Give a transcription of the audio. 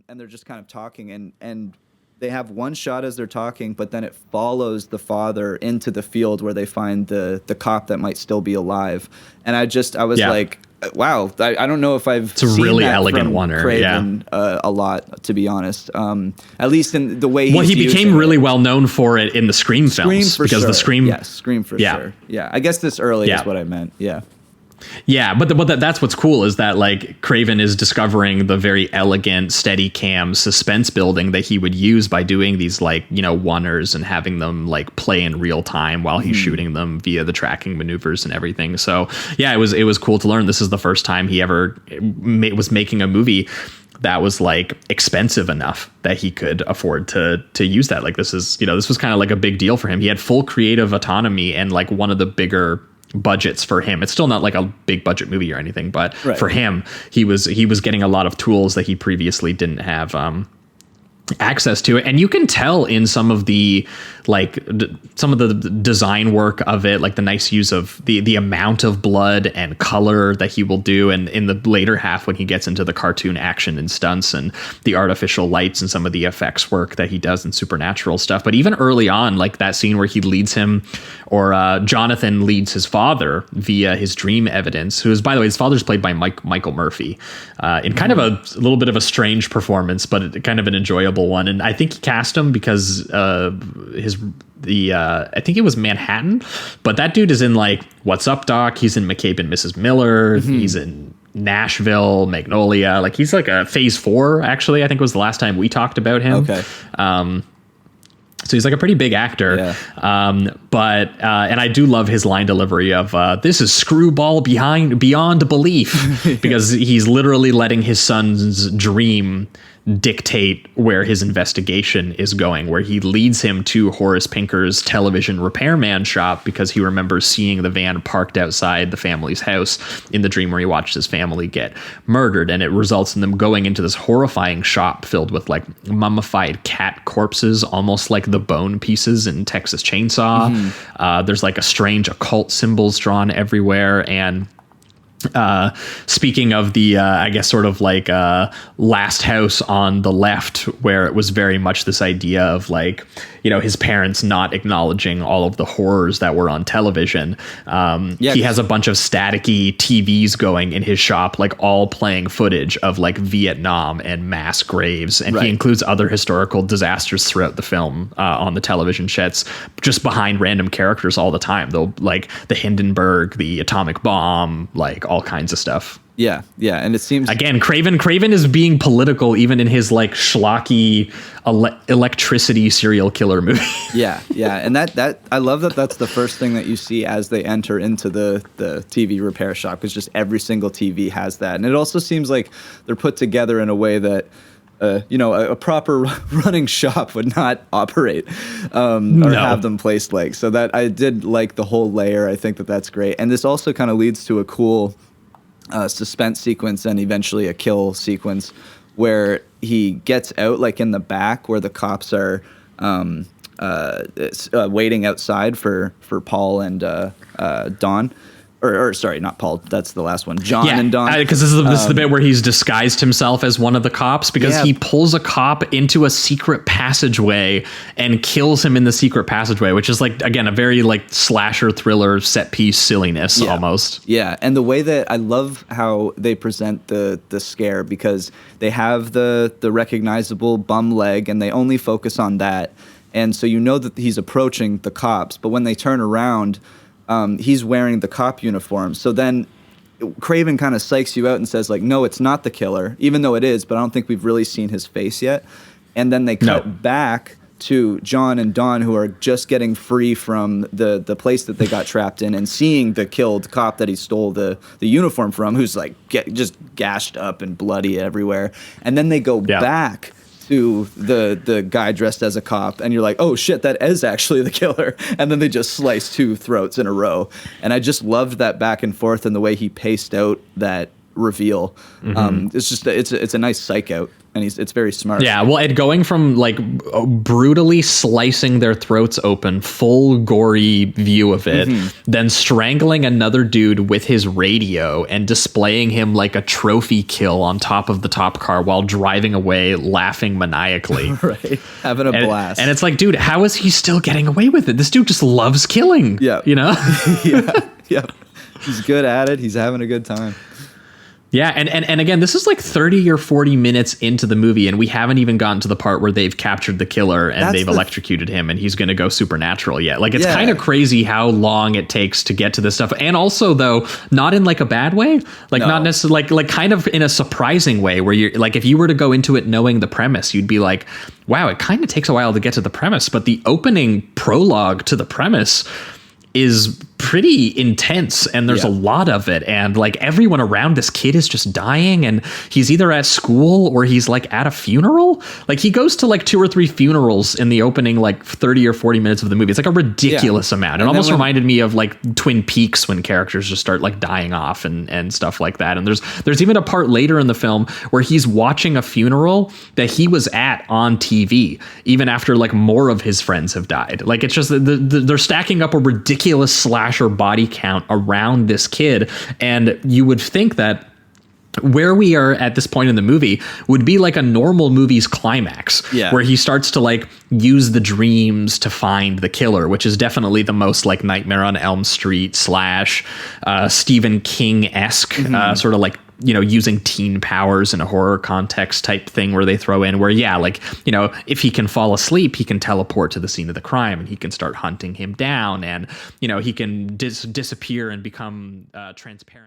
and they're just kind of talking, and they have one shot as they're talking, but then it follows the father into the field where they find the cop that might still be alive. And I was like, wow, I don't know if I've seen really that elegant from one. Craven a lot, to be honest. At least in the way he became really well known for it in the Scream films. Because the Scream, Scream for sure. Yeah, I guess this early is what I meant. Yeah. Yeah, but that's what's cool is that like Craven is discovering the very elegant steady cam suspense building that he would use by doing these like, you know, oneers and having them like play in real time while he's shooting them via the tracking maneuvers and everything. So yeah, it was cool to learn. This is the first time he ever was making a movie that was like expensive enough that he could afford to use that. Like this was kind of like a big deal for him. He had full creative autonomy and like one of the bigger budgets for him. It's still not like a big budget movie or anything, but for him, he was getting a lot of tools that he previously didn't have access to it. And you can tell in some of the design work of it, like the nice use of the amount of blood and color that he will do. And in the later half, when he gets into the cartoon action and stunts and the artificial lights and some of the effects work that he does in supernatural stuff. But even early on, like that scene where he leads him, or Jonathan leads his father via his dream evidence, who is, by the way, his father's played by Michael Murphy, in kind of a little bit of a strange performance, but kind of an enjoyable one. And I think he cast him because I think it was Manhattan, but that dude is in like What's Up, Doc? He's in McCabe and Mrs. Miller. He's in Nashville, Magnolia. Like he's like a Phase 4, actually, I think was the last time we talked about him. Okay. So he's like a pretty big actor. Yeah. But I do love his line delivery of this is screwball beyond belief, because he's literally letting his son's dream dictate where his investigation is going, where he leads him to Horace Pinker's television repairman shop because he remembers seeing the van parked outside the family's house in the dream where he watched his family get murdered. And it results in them going into this horrifying shop filled with like mummified cat corpses, almost like the bone pieces in Texas Chainsaw. There's like a strange occult symbols drawn everywhere. And speaking of the I guess sort of like last house on the left, where it was very much this idea of like, you know, his parents not acknowledging all of the horrors that were on television. He has a bunch of staticky TVs going in his shop, like all playing footage of like Vietnam and mass graves. And he includes other historical disasters throughout the film on the television sets, just behind random characters all the time. They'll like the Hindenburg, the atomic bomb, like all kinds of stuff. Yeah. And it seems again, Craven is being political even in his like schlocky electricity serial killer movie. yeah. And that I love that that's the first thing that you see as they enter into the TV repair shop, because just every single TV has that. And it also seems like they're put together in a way that a proper running shop would not operate or have them placed like. So that I did like the whole layer. I think that's great. And this also kind of leads to a cool suspense sequence and eventually a kill sequence where he gets out like in the back where the cops are waiting outside for Paul and Don. Or sorry, not Paul. That's the last one. John and Don. Because this is the bit where he's disguised himself as one of the cops, because he pulls a cop into a secret passageway and kills him in the secret passageway, which is like, again, a very like slasher thriller set piece silliness almost. Yeah, and the way that I love how they present the scare, because they have the recognizable bum leg and they only focus on that, and so you know that he's approaching the cops, but when they turn around, he's wearing the cop uniform. So then Craven kind of psychs you out and says like, no, it's not the killer, even though it is, but I don't think we've really seen his face yet. And then they cut back to John and Don, who are just getting free from the place that they got trapped in, and seeing the killed cop that he stole the uniform from, who's like just gashed up and bloody everywhere. And then they go back to the guy dressed as a cop, and you're like, oh shit, that is actually the killer. And then they just slice two throats in a row. And I just loved that back and forth and the way he paced out that reveal. It's just it's a nice psych out. and it's very smart. Yeah, well, and going from like brutally slicing their throats open, full gory view of it, then strangling another dude with his radio and displaying him like a trophy kill on top of the top car while driving away, laughing maniacally. Right, having a blast. And it's like, dude, how is he still getting away with it? This dude just loves killing. Yeah, you know. Yeah. He's good at it. He's having a good time. Yeah, and again, this is like 30 or 40 minutes into the movie, and we haven't even gotten to the part where they've captured the killer and they've electrocuted him, and he's going to go supernatural yet. Like, it's kind of crazy how long it takes to get to this stuff. And also, though, not in like a bad way, like not necessarily like kind of in a surprising way, where you're like, if you were to go into it knowing the premise, you'd be like, wow, it kind of takes a while to get to the premise. But the opening prologue to the premise is pretty intense, and there's a lot of it, and like everyone around this kid is just dying, and he's either at school or he's like at a funeral. Like, he goes to like 2 or 3 funerals in the opening like 30 or 40 minutes of the movie. It's like a ridiculous amount. It almost reminded me of like Twin Peaks, when characters just start like dying off and stuff like that. And there's even a part later in the film where he's watching a funeral that he was at on TV, even after like more of his friends have died. Like, it's just they're stacking up a ridiculous slasher body count around this kid, and you would think that where we are at this point in the movie would be like a normal movie's climax, where he starts to like use the dreams to find the killer, which is definitely the most like Nightmare on Elm Street / Stephen King-esque sort of like, you know, using teen powers in a horror context type thing, where they throw in where, like, you know, if he can fall asleep, he can teleport to the scene of the crime and he can start hunting him down, and, you know, he can disappear and become transparent.